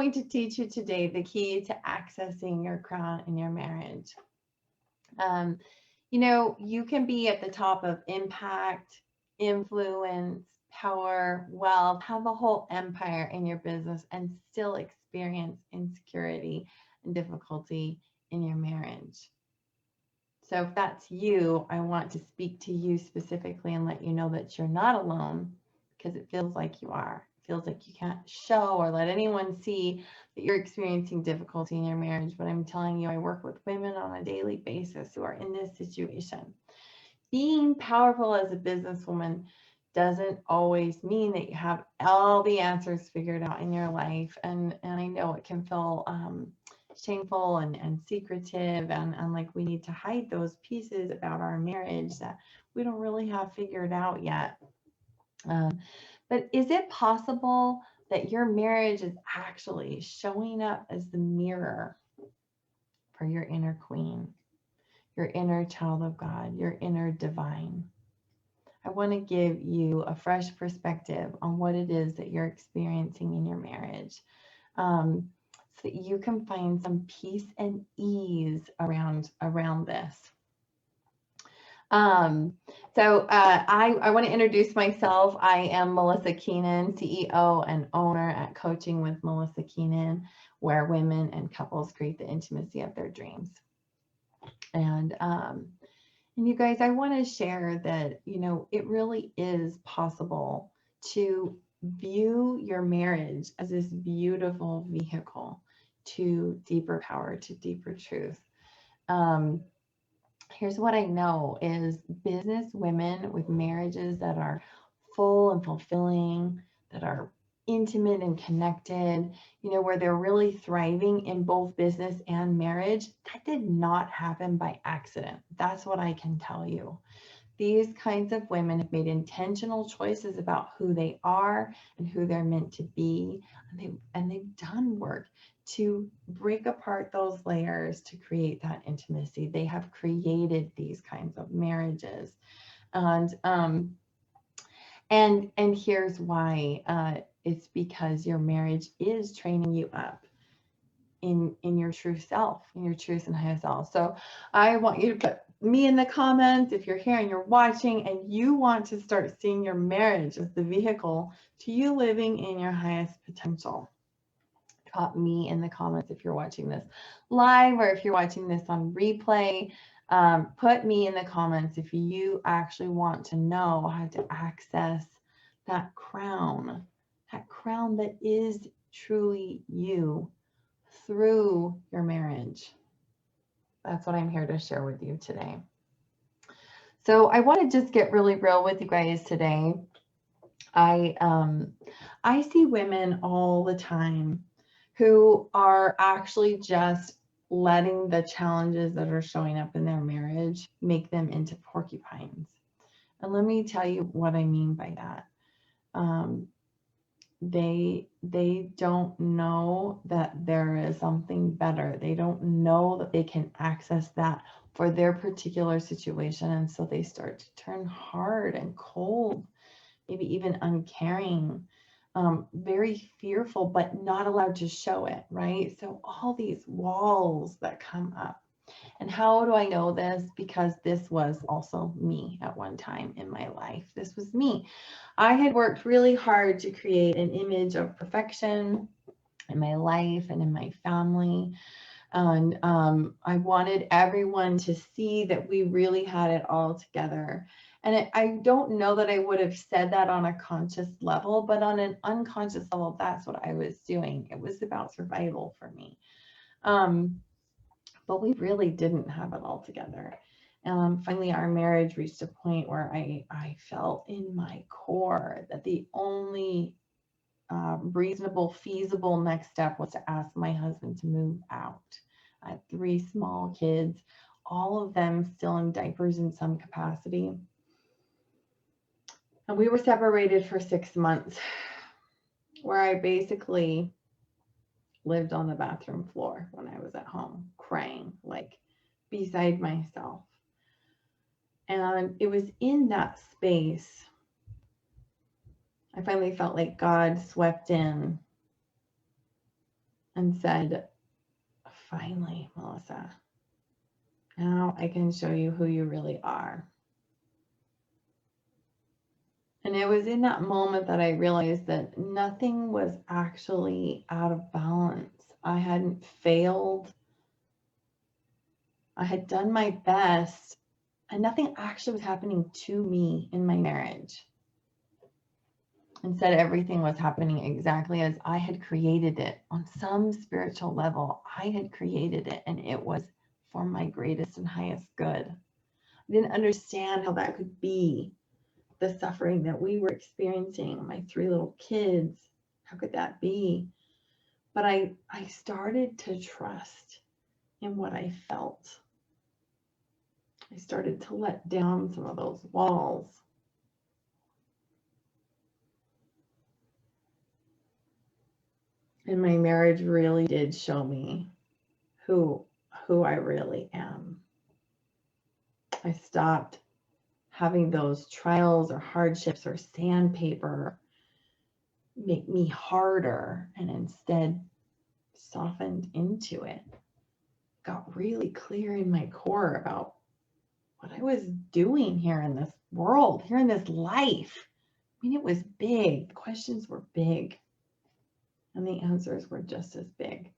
going to teach you today the key to accessing your crown in your marriage. You know, you can be at the top of impact, influence, power, wealth, have a whole empire in your business and still experience insecurity and difficulty in your marriage. So if that's you, I want to speak to you specifically and let you know that you're not alone, because it feels like you are. It feels like you can't show or let anyone see that you're experiencing difficulty in your marriage. But I'm telling you, I work with women on a daily basis who are in this situation. Being powerful as a businesswoman doesn't always mean that you have all the answers figured out in your life. And I know it can feel shameful and secretive, and like we need to hide those pieces about our marriage that we don't really have figured out yet. But is it possible that your marriage is actually showing up as the mirror for your inner queen, your inner child of God, your inner divine? I want to give you a fresh perspective on what it is that you're experiencing in your marriage, so that you can find some peace and ease around this. I want to introduce myself. I am Melissa Keenan, CEO and owner at Coaching with Melissa Keenan, where women and couples create the intimacy of their dreams. And you guys, I want to share that, you know, it really is possible to view your marriage as this beautiful vehicle to deeper power, to deeper truth. Here's what I know is business women with marriages that are full and fulfilling, that are intimate and connected, you know, where they're really thriving in both business and marriage, that did not happen by accident. That's what I can tell you. These kinds of women have made intentional choices about who they are and who they're meant to be, and they've done work to break apart those layers to create that intimacy. They have created these kinds of marriages, and here's why. It's because your marriage is training you up in your true self, in your truth and highest self. So I want you to put me in the comments if you're here and you're watching and you want to start seeing your marriage as the vehicle to you living in your highest potential. Drop me in the comments if you're watching this live or if you're watching this on replay. Put me in the comments if you actually want to know how to access that crown that is truly you through your marriage. That's what I'm here to share with you today. So I want to just get really real with you guys today. I see women all the time who are actually just letting the challenges that are showing up in their marriage make them into porcupines. And let me tell you what I mean by that. They don't know that there is something better. They don't know that they can access that for their particular situation. And so they start to turn hard and cold, maybe even uncaring, very fearful, but not allowed to show it, right? So all these walls that come up. And how do I know this? Because this was also me at one time in my life. This was me. I had worked really hard to create an image of perfection in my life and in my family. And I wanted everyone to see that we really had it all together. And I don't know that I would have said that on a conscious level, but on an unconscious level, that's what I was doing. It was about survival for me. But we really didn't have it all together. Finally, our marriage reached a point where I felt in my core that the only reasonable, feasible next step was to ask my husband to move out. I had 3 small kids, all of them still in diapers in some capacity. And we were separated for 6 months, where I basically lived on the bathroom floor when I was at home, crying, like beside myself. And it was in that space I finally felt like God swept in and said, finally, Melissa, now I can show you who you really are. And it was in that moment that I realized that nothing was actually out of balance. I hadn't failed. I had done my best, and nothing actually was happening to me in my marriage. Instead, everything was happening exactly as I had created it. On some spiritual level, I had created it, and it was for my greatest and highest good. I didn't understand how that could be. The suffering that we were experiencing, my 3 little kids, how could that be? But I started to trust in what I felt. I started to let down some of those walls. And my marriage really did show me who I really am. I stopped having those trials or hardships or sandpaper make me harder, and instead softened into it. Got really clear in my core about what I was doing here in this world, here in this life. I mean, it was big. The questions were big, and the answers were just as big.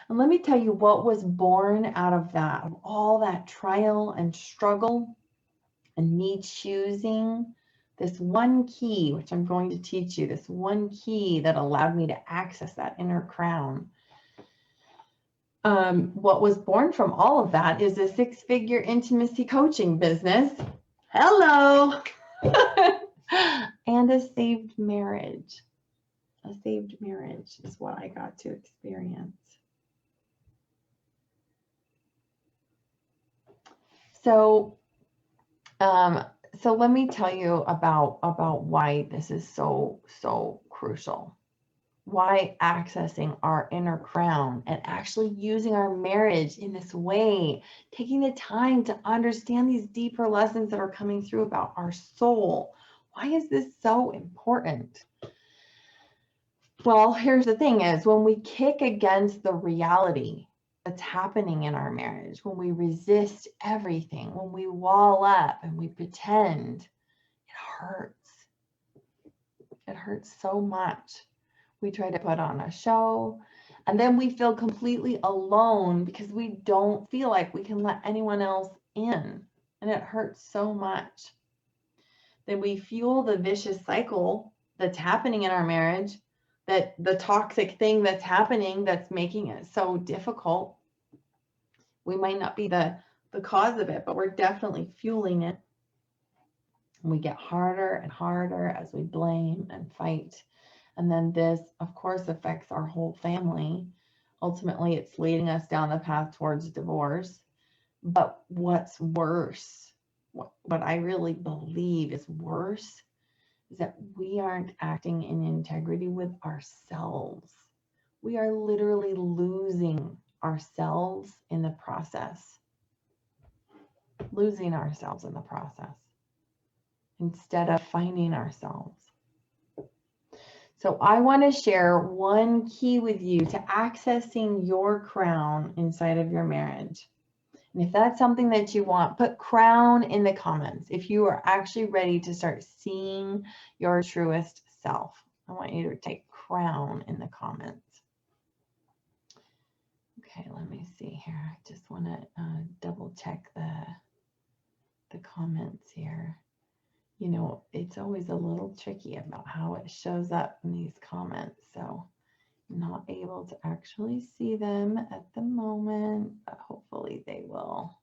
And let me tell you what was born out of that, of all that trial and struggle and me choosing this one key, which I'm going to teach you, this one key that allowed me to access that inner crown. What was born from all of that is a 6-figure intimacy coaching business. Hello. And a saved marriage. A saved marriage is what I got to experience. So let me tell you about why this is so crucial. Why accessing our inner crown and actually using our marriage in this way, taking the time to understand these deeper lessons that are coming through about our soul. Why is this so important? Well, here's the thing is, when we kick against the reality that's happening in our marriage, when we resist everything, when we wall up and we pretend, it hurts. It hurts so much. We try to put on a show, and then we feel completely alone because we don't feel like we can let anyone else in, and it hurts so much. Then we fuel the vicious cycle that's happening in our marriage, that the toxic thing that's happening that's making it so difficult. We might not be the cause of it, but we're definitely fueling it. And we get harder and harder as we blame and fight. And then this, of course, affects our whole family. Ultimately, it's leading us down the path towards divorce. But what's worse, what I really believe is worse, is that we aren't acting in integrity with ourselves. We are literally losing ourselves in the process. Losing ourselves in the process instead of finding ourselves. So I want to share one key with you to accessing your crown inside of your marriage. And if that's something that you want, put crown in the comments. If you are actually ready to start seeing your truest self, I want you to type crown in the comments. Okay, let me see here. I just want to double check the comments here. You know, it's always a little tricky about how it shows up in these comments. So I'm not able to actually see them at the moment, but hopefully they will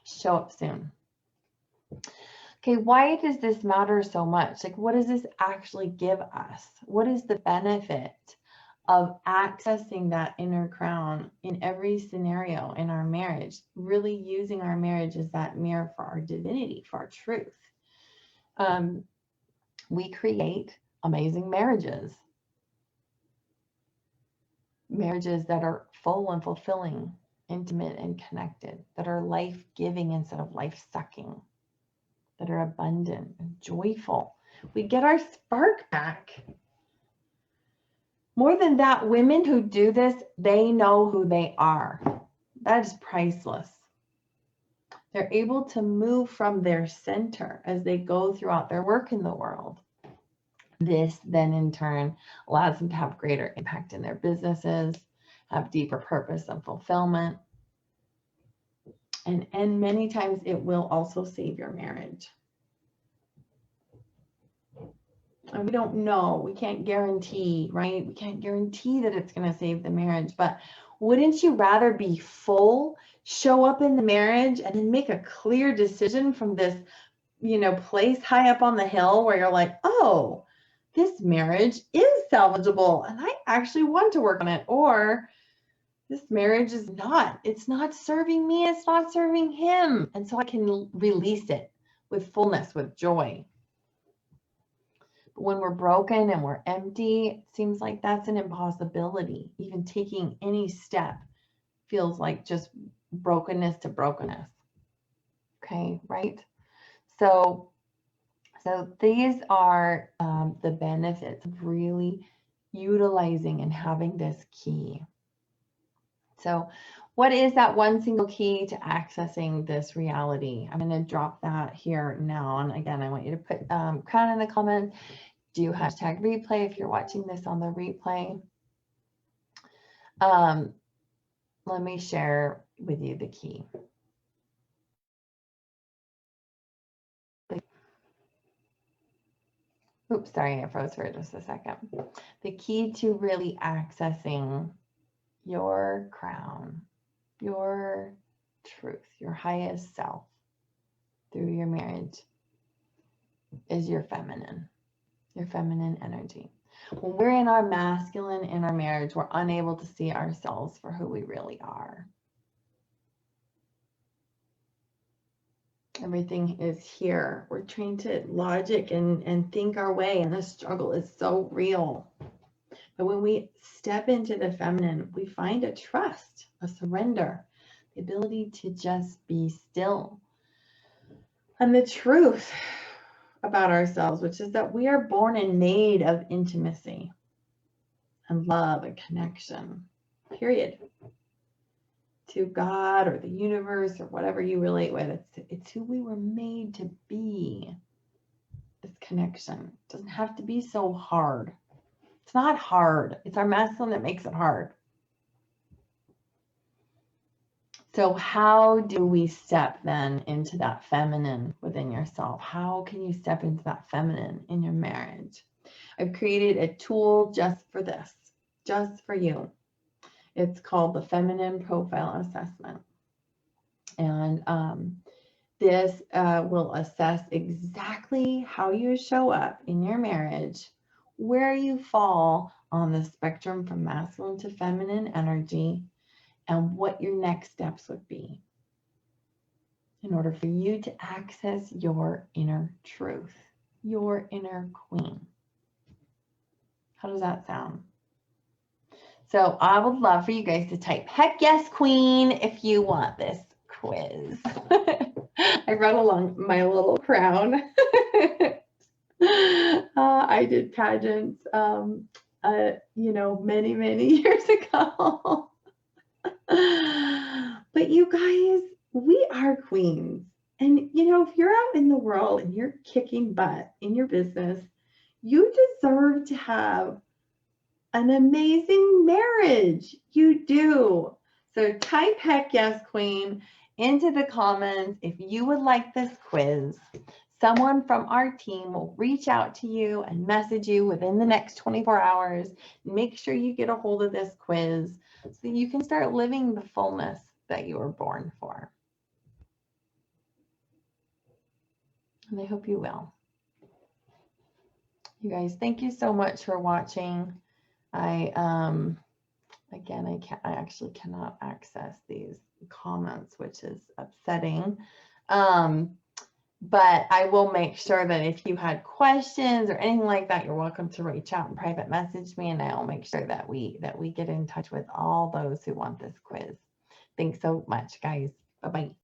show up soon. Okay, why does this matter so much? Like, what does this actually give us? What is the benefit of accessing that inner crown in every scenario in our marriage, really using our marriage as that mirror for our divinity, for our truth? We create amazing marriages that are full and fulfilling, intimate and connected, that are life-giving instead of life-sucking, that are abundant and joyful. We get our spark back. More than that, women who do this, they know who they are. That is priceless. They're able to move from their center as they go throughout their work in the world. This then in turn allows them to have greater impact in their businesses, have deeper purpose and fulfillment. And many times it will also save your marriage. And we don't know, we can't guarantee, right? We can't guarantee that it's going to save the marriage, but wouldn't you rather be full, show up in the marriage, and then make a clear decision from this, place high up on the hill where you're like, oh, this marriage is salvageable and I actually want to work on it, or this marriage is not, it's not serving me, it's not serving him. And so I can release it with fullness, with joy. But when we're broken and we're empty, it seems like that's an impossibility. Even taking any step feels like just brokenness to brokenness. Okay, right? So these are the benefits of really utilizing and having this key. So what is that one single key to accessing this reality? I'm going to drop that here now. And again, I want you to put crown in the comments. Do hashtag replay if you're watching this on the replay. Let me share with you the key. Oops, sorry, I froze for just a second. The key to really accessing your crown, your truth, your highest self through your marriage is your feminine energy. When we're in our masculine in our marriage, we're unable to see ourselves for who we really are. Everything is here. We're trained to logic and think our way, and the struggle is so real. But when we step into the feminine, we find a trust, a surrender, the ability to just be still. And the truth about ourselves, which is that we are born and made of intimacy and love and connection, period. To God or the universe or whatever you relate with. It's who we were made to be. This connection doesn't have to be so hard. It's not hard. It's our masculine that makes it hard. So how do we step then into that feminine within yourself? How can you step into that feminine in your marriage? I've created a tool just for this, just for you. It's called the Feminine Profile Assessment. And this will assess exactly how you show up in your marriage, where you fall on the spectrum from masculine to feminine energy, and what your next steps would be in order for you to access your inner truth, your inner queen. How does that sound? So I would love for you guys to type, heck yes, queen, if you want this quiz. I brought along my little crown. I did pageants, many, many years ago. But you guys, we are queens. And, if you're out in the world and you're kicking butt in your business, you deserve to have an amazing marriage. You do. So type heck yes, queen, into the comments if you would like this quiz. Someone from our team will reach out to you and message you within the next 24 hours. Make sure you get a hold of this quiz so you can start living the fullness that you were born for. And I hope you will. You guys, thank you so much for watching. I actually cannot access these comments, which is upsetting. But I will make sure that if you had questions or anything like that, you're welcome to reach out and private message me, and I'll make sure that we get in touch with all those who want this quiz. Thanks so much, guys. Bye-bye.